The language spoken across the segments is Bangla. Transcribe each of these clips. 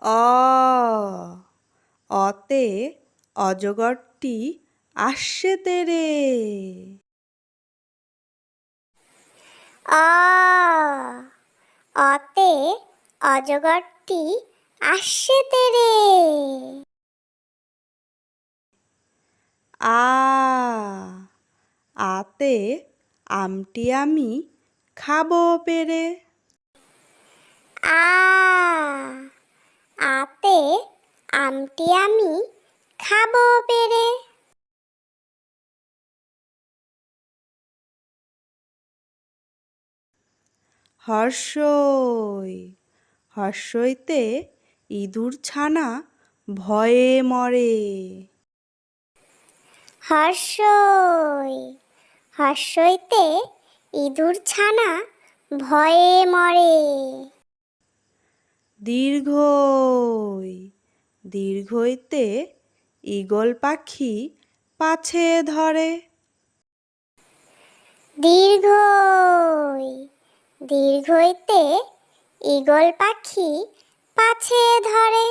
অ অতে অজগরটি আসছে তেরে। অ অতে অজগরটি আসছে তেরে। আ আতে আমটি আমি খাবো পেরে। আ আতে আমটি আমি খাবো পেরে। হর্ষই হর্ষইতে ইঁদুর ছানা ভয়ে মরে। হর্ষই হর্ষইতে ইঁদুর ছানা ভয়ে মরে। দীর্ঘই দীর্ঘইতে ঈগল পাখি পাছে ধরে। দীর্ঘই দীর্ঘইতে ঈগল পাখি পাছে ধরে।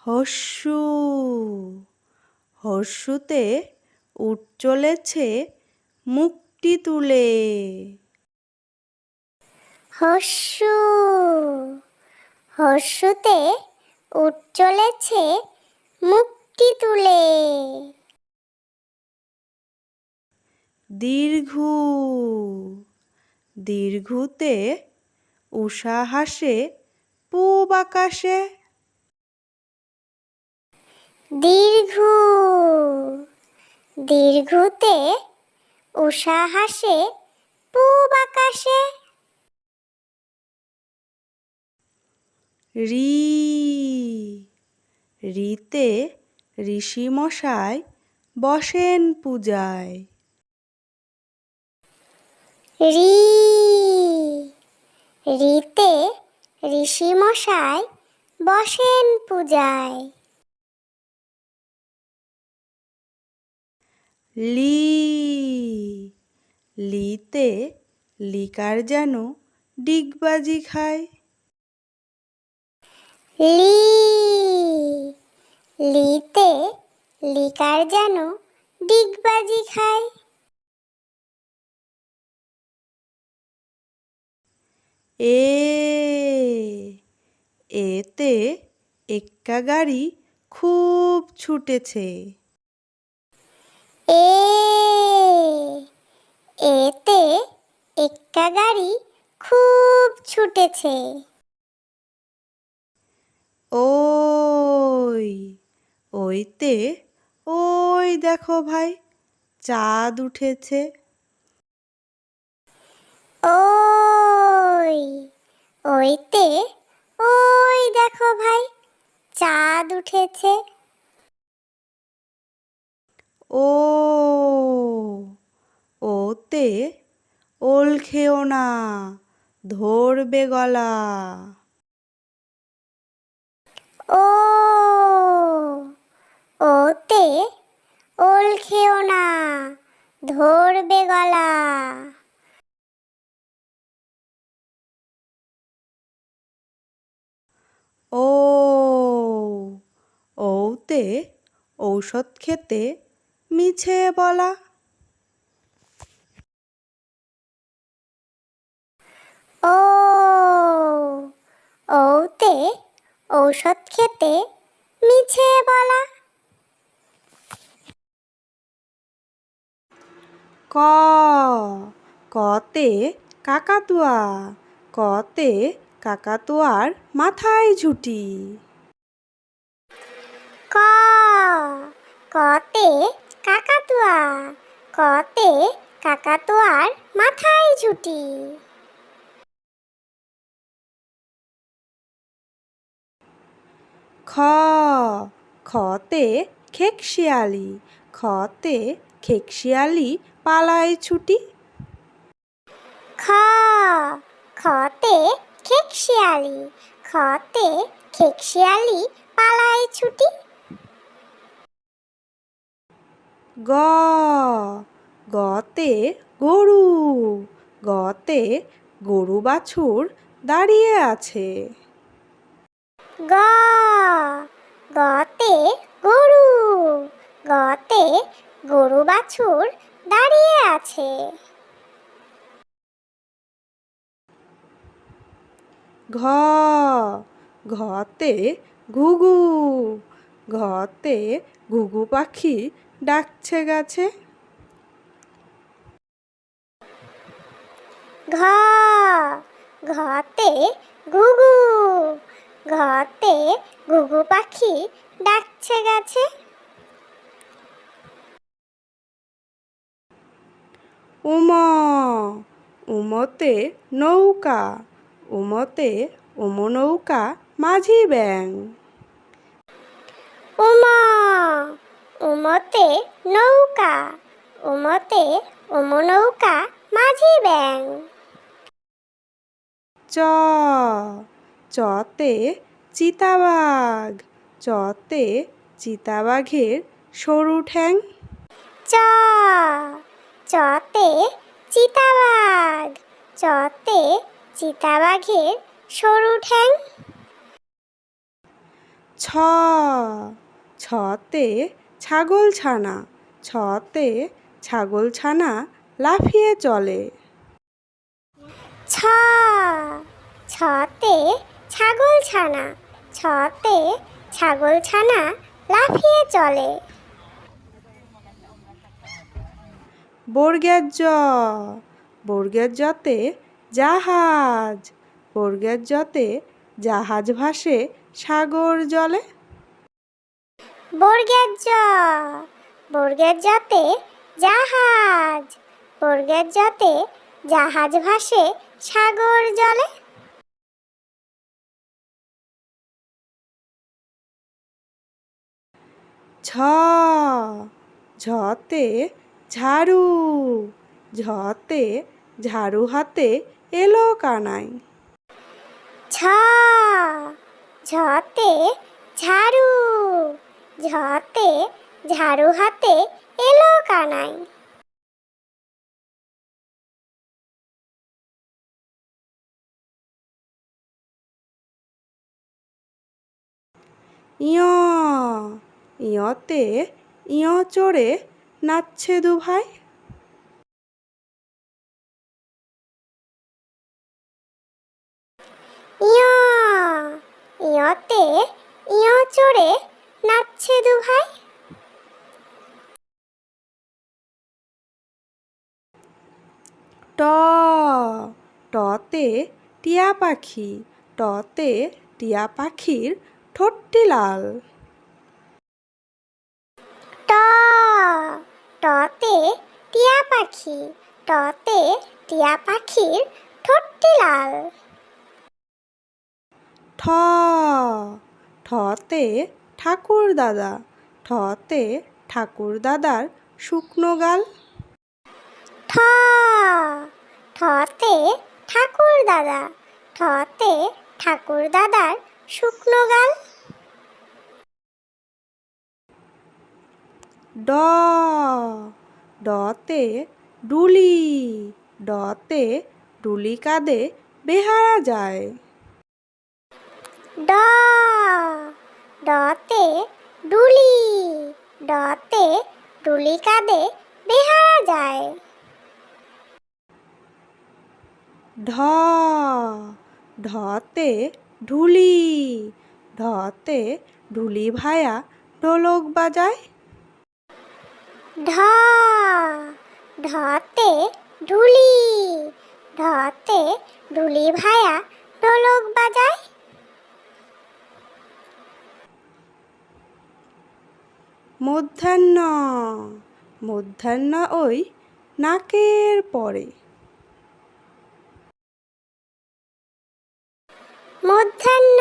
হর্ষু হর্ষুতে উট চলেছে মুখটি তুলে। হর্ষু হর্ষুতে উট চলেছে মুখটি তুলে। দীর্ঘু দীর্ঘুতে উষা হাসে পূব আকাশে। দীর্ঘু দীর্ঘুতে উষা হাসে পূব আকাশে। রি রিতে ঋষি মশাই বসেন পূজায়। রি রিতে ঋষি মশাই বসেন পূজায়। লি লিতে লিকার যেন ডিগবাজি খায়। লি লিতে লিকার যেন ডিগবাজি খায়। এ এতে এক্কা গাড়ি খুব ছুটেছে। এ এতে এক্কা গাড়ি খুব ছুটেছে। ওই ওইতে ওই দেখো ভাই চাঁদ উঠেছে। ওই ওইতে ওই দেখো ভাই চাঁদ উঠেছে। ও ওতে ওল খেও না ধরবে গলা। ও ওতে ওল খেও না ধরবে গলা। ও ওতে ঔষধ খেতে মিছে বলা। ও ওতে ঔষধ খেতে মিছে বলা। ক কতে কাকাতুয়া কতে কাকাতুয়ার মাথায় ঝুঁটি। ক কতে কাকাতুয়া কতে কাকাতুয়ার মাথায় ঝুঁটি। খ খতে খেকশিয়ালি খতে খেকশিয়ালি পালায় ছুটি। খ খতে খেকশিয়ালি খতে খেকশিয়ালি পালায় ছুটি। গ গতে গরু গতে গরু বাছুর দাঁড়িয়ে আছে। গ গতে গরু, গতে গরু বাছুর দাঁড়িয়ে আছে। ঘ ঘতে ঘুঘু, ঘতে ঘুঘু পাখি ডাকছে গাছে। ঘ ঘতে ঘুঘু, ঘতে ঘুঘু পাখি ডাকছে গাছে। উম উমতে নৌকা, উমতে উম নৌকা মাঝি ব্যাং। উমা উমতে নৌকা, উমতে উম নৌকা মাঝি ব্যাং। চ চতে চিতাবাঘ, চতে চিতাবাঘের সরু ঠ্যাং। চ চতে চিতাবাঘ, চতে চিতাবাঘের সরু ঠ্যাং। ছ ছতে ছাগলছানা, ছতে ছাগলছানা লাফিয়ে চলে। ছ ছতে ছাগলছানা, ছতে ছাগলছানা লাফিয়ে চলে। বর্গের জ বর্গের জতে জাহাজ, বর্গের জতে জাহাজ ভাসে সাগর জলে। বর্গের জ বর্গের জতে জাহাজ, বর্গের জতে জাহাজ ভাসে সাগর জলে। ঝ ঝতে ঝাড়ু, ঝতে ঝাড়ু হাতে এলো কানাই। ছ ঝতে ঝাড়ু, ঝতে ঝাড়ু হাতে এলো কানাই। ইয় ইয়তে ইয় চড়ে নাচছে দুভাই। ইয় ইয়তে ইয় চড়ে নাচছে দুভাই। ট টতে টিয়া পাখি, টতে টিয়া পাখির ঠোঁটটি লাল। ট টতে টিয়া পাখি, টতে টিয়া পাখির ঠোঁটটি লাল। ঠ ঠতে ঠাকুর দাদা, ঠতে ঠাকুর দাদার শুকনো গাল। ঠ ঠতে ঠাকুর দাদা, ঠতে ঠাকুর দাদার শুকনো গাল। ড ডতে ডুলি, ডতে ডুলি কাঁধে বেহারা যায়। ড ডতে ডুলি, ডতে ডুলি কাঁধে বেহারা যায়। ঢ ঢতে ঢুলি, ঢতে ঢুলি ভায়া ঢোলক বাজায়। ঢ ঢতে ঢুলি, ঢতে ঢুলি ভায়া ঢোলক বাজায়। মধ্যাহ্ন মধ্যাহ্ন ওই নাকের পরে। মধ্যাহ্ন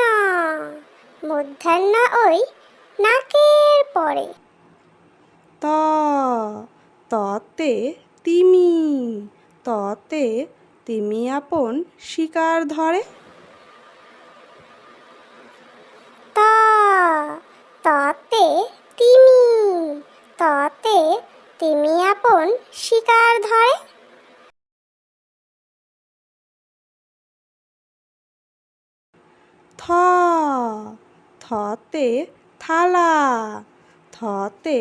মধ্যাহ্ন ওই নাকের পরে। ত ততে তিমি, ততে তিমি আপন শিকার ধরে। ত ততে তিমি, ততে তিমি আপন শিকার ধরে। থতে থালা, থতে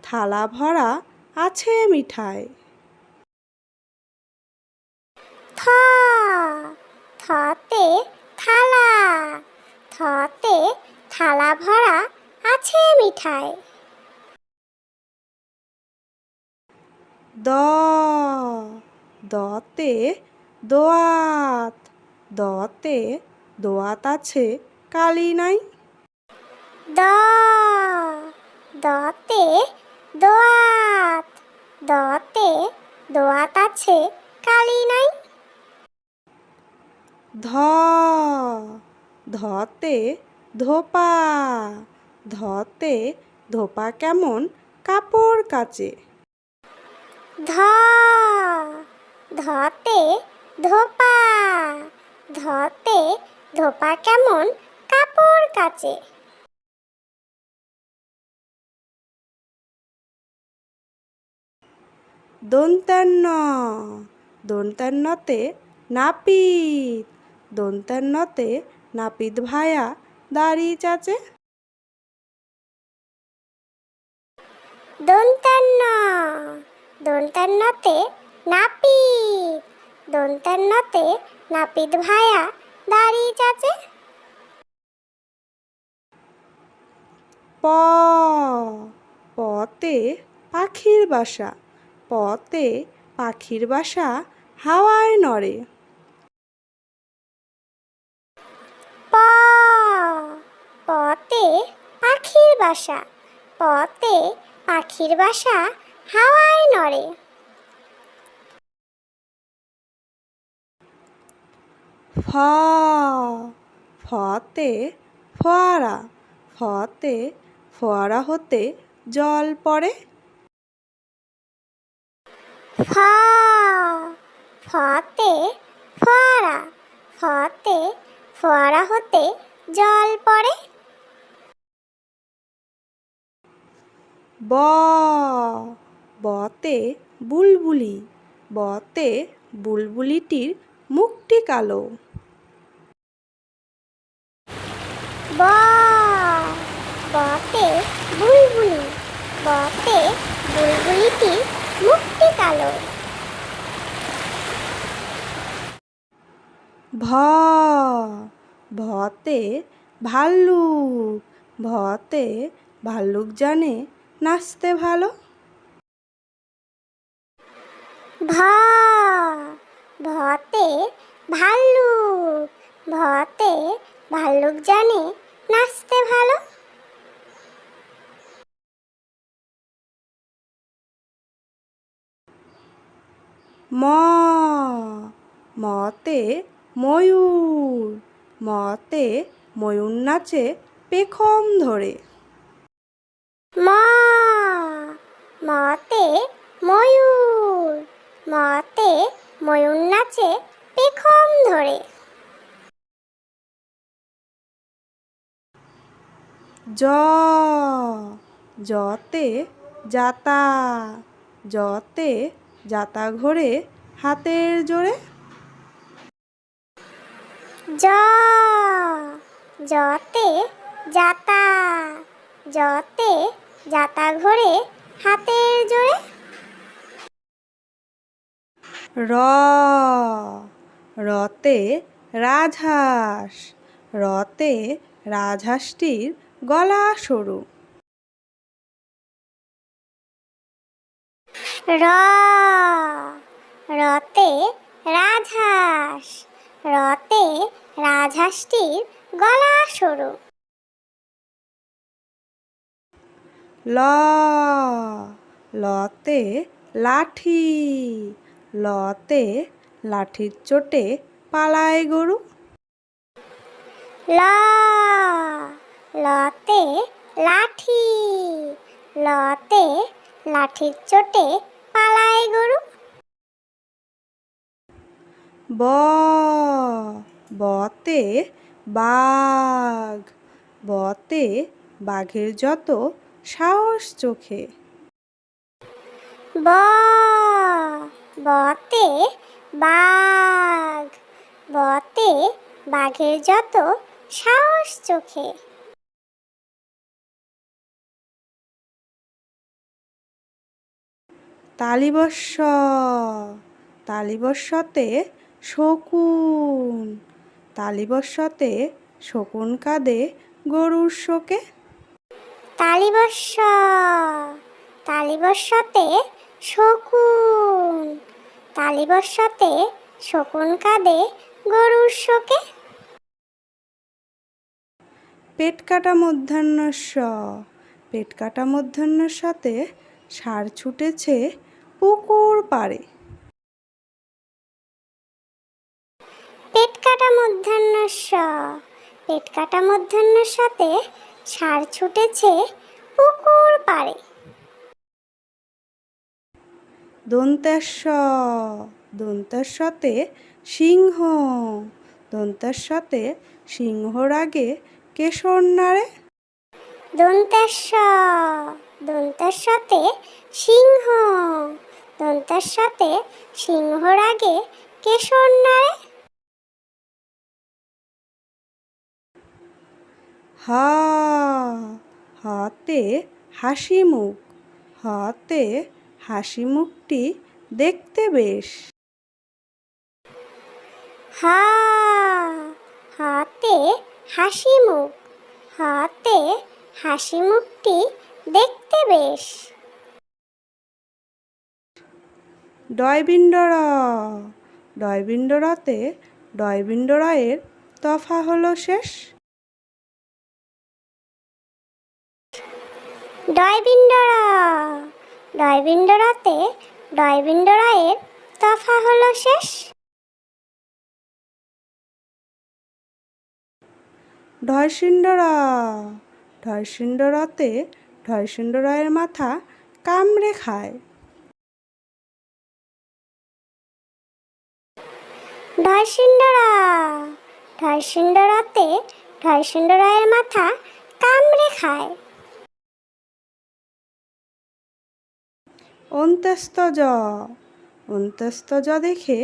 থালা ভরা আছে মিঠাই। থতে থালা, থতে থালা ভরা আছে মিঠাই। দতে দোয়াত, দতে দোয়াত আছে কালি নাই। দতে দোয়াত, দতে দোয়াত আছে কালি নাই। ধতে ধোপা, ধতে ধোপা কেমন কাপড় কাচে। ধতে ধোপা, ধতে ধোপা কেমন কাপড় কাচে। দন্তান্ন, দন্তান্নতে নাপিত, দন্তান্নতে নাপিত ভায়া দাড়ি চাচে। দন্তান্ন, দন্তান্নতে নাপিত, দন্তান্নতে নাপিত ভায়া দাড়ি চাচে। পতে পাখির বাসা, পতে পাখির বাসা হাওয়ায় নড়ে। পতে পাখির বাসা, পতে পাখির বাসা হাওয়ায় নড়ে। ফতে ফোয়ারা, ফতে ফোয়ারা হতে জল পড়ে। ফতে ফোয়ারা, ফতে ফোয়ারা হতে জল পড়ে। বতে বুলবুলি, বতে বুলবুলিটির মুখটি কালো। বতে বুলবুলি, বতে বুলবুলিটির মুখটি কালো। ভতে ভাল্লুক, ভতে ভাল্লুক জানে নাচতে ভালো। ভতে ভাল্লুক, ভতে ভাল্লুক জানে নাচতে ভালো। মতে ময়ূর, মতে ময়ূর নাচে পেখম ধরে। মতে ময়ূর, মতে ময়ূর নাচে পেখম ধরে। জতে যাতা, জতে যাতা ঘোরে হাতের জোরে। জতে যাতা, জতে যাতা ঘোরে হাতের জোরে। রতে রাজহাঁস, রতে রাজহাঁসটির গলা সরু। রতে রাজহাঁস, রতে রাজহাঁসটির গলা সরু। লতে লাঠি, লতে লাঠির চোটে পালায় গরু। লতে লাঠি, লতে লাঠির চোটে পালায় গরু। বতে বাঘ, বতে বাঘের যত সাহস চোখে। বতে বাঘ, বতে বাঘের যত সাহস চোখে। তালিবস্য, তালিবস্যতে শকুন, তালিবস্যতে শকুন কাঁদে গরুর শোকে। তালিবস্য, তালিবস্যতে শকুন, তালিবস্যতে শকুন কাঁদে গরুর শোকে। পেট কাটা মধ্যাহ্নস্য, পেট কাটা মধ্যাহ্নস্যতে ষাঁড় ছুটেছে পুকুর পাড়ে। পেট কাটা মধ্যাহ্নস্য, পেট কাটা মধ্যাহ্নস্যতে ষাঁড় ছুটেছে পুকুর পাড়ে। দন্তেশ্ব, দন্তেশ্বতে সিংহ, দন্তেশ্বতে সিংহর আগে কেশর নাড়ে। দন্তেশ্ব, দন্তেশ্বতে সিংহ, দন্তেশ্বতে সিংহর আগে কেশর নাড়ে। হা, হাতে হাসি মুখ, হাতে হাসি মুখটি দেখতে বেশ। হা, হাতে হাসি মুখ, হাতে হাসি মুখটি দেখতে বেশ। ডয়বিন্ডর, ডয়বিন্ডরতে ডয়বিন্ডরায়ের তফা হলো শেষ। ডয়বিন্ডরা, ডয়বিন্ডরাতে ডয়বিন্ডরায়ের তফা হলো শেষ। ঢয়সিন্ডরা, ঢয়সিন্ডরাতে ঢয়সিন্ডরায়ের মাথা কামড়ে খায়। ঢয়সিন্ডরা, ঢয়সিন্ডরাতে ঢয়সিন্ডরায়ের মাথা কামড়ে খায়। অন্ত্যস্তজ, অন্ত্যস্তজ দেখে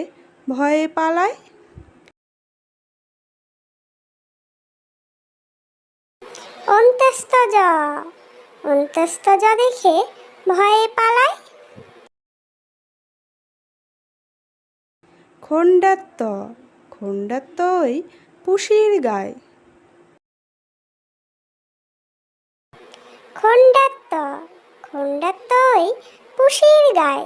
ভয়ে পালায়। অন্ত্যস্তজ, অন্ত্যস্তজ দেখে ভয়ে পালায়। খণ্ডাত্ত, খণ্ডাত্ত ওই পুষির গায়। খণ্ডাত্ত, খণ্ডাত্ত ওই পুষির গায়।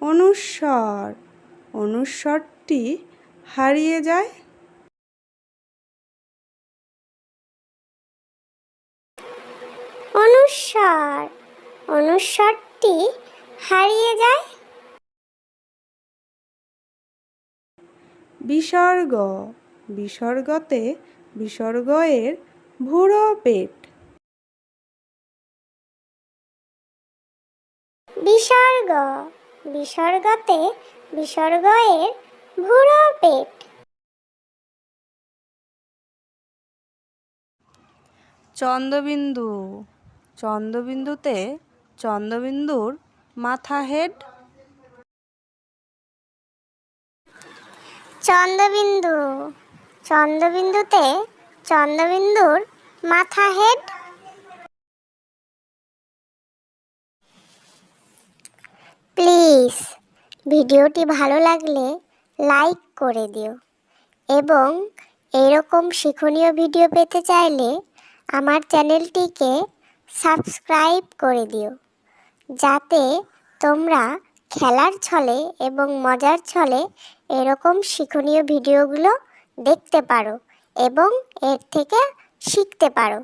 অনুস্বর, অনুস্বরটি হারিয়ে যায়। অনুস্বর, অনুস্বরটি হারিয়ে যায়। বিসর্গ, বিসর্গতে বিসর্গ এর ভুরো পেট। বিসর্গ, বিসর্গতে বিসর্গ এর ভুরো পেট। চন্দ্রবিন্দু, চন্দ্রবিন্দুতে চন্দ্রবিন্দুর মাথা হেড। চন্দ্রবিন্দু, চন্দ্রবিন্দুতে চন্দ্রবিন্দুর মাথা হেড। প্লিজ ভিডিওটি ভালো লাগলে লাইক করে দিও এবং এরকম শিক্ষণীয় ভিডিও পেতে চাইলে আমার চ্যানেলটিকে সাবস্ক্রাইব করে দিও, যাতে তোমরা খেলার ছলে এবং মজার ছলে এরকম শিক্ষণীয় ভিডিওগুলো দেখতে পারো এবং এর থেকে শিখতে পারো।